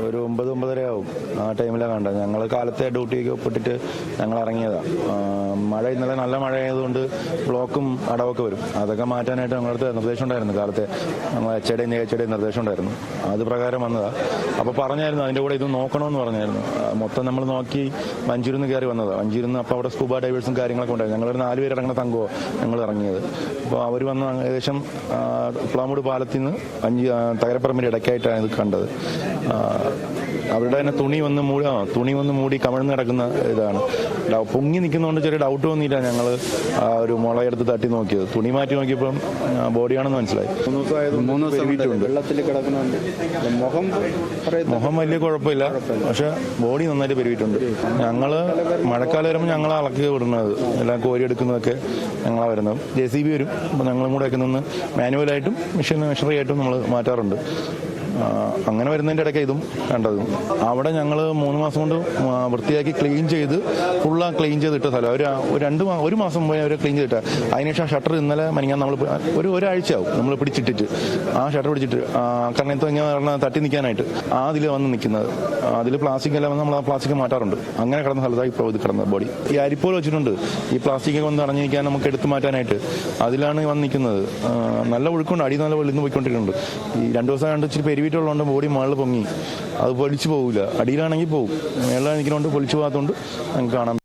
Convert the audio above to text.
ഒരു 9-9:30 ആവും. ആ ടൈമിലാണ് കണ്ടത്. ഞങ്ങൾ കാലത്തെ ഡ്യൂട്ടിയൊക്കെ ഒപ്പിട്ടിട്ട് ഞങ്ങൾ ഇറങ്ങിയതാണ്. മഴ ഇന്നലെ നല്ല മഴ ആയതുകൊണ്ട് ബ്ലോക്കും അടവൊക്കെ വരും. അതൊക്കെ മാറ്റാനായിട്ട് ഞങ്ങളുടെ നിർദ്ദേശം ഉണ്ടായിരുന്നു. കാലത്തെ എച്ച്.ഐ.ഡിയും നിർദ്ദേശം ഉണ്ടായിരുന്നു. അത് പ്രകാരം വന്നതാണ്. അപ്പോൾ പറഞ്ഞായിരുന്നു അതിൻ്റെ കൂടെ ഇത് നോക്കണമെന്ന് പറഞ്ഞായിരുന്നു. മൊത്തം നമ്മൾ നോക്കി വഞ്ചിരുന്ന് കയറി വന്നതാണ്. വഞ്ചിരുന്ന് അപ്പോൾ അവിടെ സ്കൂബ ഡൈവേഴ്സും കാര്യങ്ങളൊക്കെ ഉണ്ടായിരുന്നു. ഞങ്ങളൊരു 4 പേര് ഇറങ്ങുന്ന തങ്കോ ഞങ്ങൾ ഇറങ്ങിയത്. അപ്പോൾ അവർ വന്ന് ഏകദേശം പ്ലാമൂട് പാലത്തിൽ നിന്ന് തകരപ്പറമ്പിൻ്റെ ഇടയ്ക്കായിട്ടാണ് ഇത് കണ്ടത്. അവരുടെ തന്നെ തുണി വന്ന് മൂടി കമിഴ്ന്ന് കിടക്കുന്ന ഇതാണ്. പൊങ്ങി നിൽക്കുന്നതുകൊണ്ട് ചെറിയ ഡൗട്ട് തോന്നിയില്ല. ഞങ്ങൾ ഒരു മുളയെടുത്ത് തട്ടി നോക്കിയത്. തുണി മാറ്റി നോക്കിയപ്പം ബോഡിയാണെന്ന് മനസ്സിലായി. 3 ദിവസം വെള്ളത്തിൽ കിടക്കുന്നുണ്ട്. മുഖം വലിയ കുഴപ്പമില്ല, പക്ഷെ ബോഡി നന്നായിട്ട് പെരുവിട്ടുണ്ട്. ഞങ്ങൾ മഴക്കാലം വരുമ്പോൾ ഞങ്ങളെ ഇളക്കി വിടുന്നത്, എല്ലാം കോരി എടുക്കുന്നതൊക്കെ ഞങ്ങളാണ് വരുന്നത്. JCB വരും. അപ്പോൾ ഞങ്ങളും കൂടെ ഒക്കെ നിന്ന് മാനുവലായിട്ടും മെഷീനറി ആയിട്ടും നമ്മൾ മാറ്റാറുണ്ട്. അങ്ങനെ വരുന്നതിൻ്റെ ഇടയ്ക്ക് ഇതും കണ്ടത്. അവിടെ ഞങ്ങൾ 3 മാസം കൊണ്ട് വൃത്തിയാക്കി ക്ലീൻ ചെയ്ത് ക്ലീൻ ചെയ്തിട്ട സ്ഥലം. ഒരു മാസം മുമ്പേ അവർ ക്ലീൻ ചെയ്തിട്ട് അതിനുശേഷം ഷട്ടർ ഇന്നലെ നമ്മൾ ഒരാഴ്ചയാവും നമ്മൾ പിടിച്ചിട്ടിട്ട് ആ ഷട്ടർ പിടിച്ചിട്ട് കാരണം ഇങ്ങനെ പറഞ്ഞാൽ തട്ടി നിൽക്കാനായിട്ട് അതിൽ വന്ന് നിൽക്കുന്നത്. അതിൽ പ്ലാസ്റ്റിക് എല്ലാം നമ്മൾ ആ പ്ലാസ്റ്റിക് മാറ്റാറുണ്ട്. അങ്ങനെ കിടന്ന സ്ഥലത്താണ് ഇപ്പോൾ ഇത് കിടന്നത് ബോഡി. ഈ അരിപ്പോൾ വെച്ചിട്ടുണ്ട് ഈ പ്ലാസ്റ്റിക്കൊക്കെ വന്ന് അടഞ്ഞിരിക്കാൻ നമുക്ക് എടുത്തു മാറ്റാനായിട്ട്. അതിലാണ് വന്ന് നിൽക്കുന്നത്. നല്ല ഒഴുക്കുണ്ട്, അടി നല്ല വെളിന്ന് പോയിക്കൊണ്ടിരിക്കുന്നുണ്ട്. ഈ 2 ദിവസം കണ്ട് ഇച്ചിരി പെരുവിട്ടുള്ളതുകൊണ്ട് ബോഡി മുകളിൽ പൊങ്ങി അത് പൊലിച്ചു പോകില്ല. അടിയിലാണെങ്കിൽ പോകും, മേളിൽ നിൽക്കുന്നതുകൊണ്ട് പൊലിച്ചു പോകാത്തതുകൊണ്ട് നമുക്ക് കാണാം.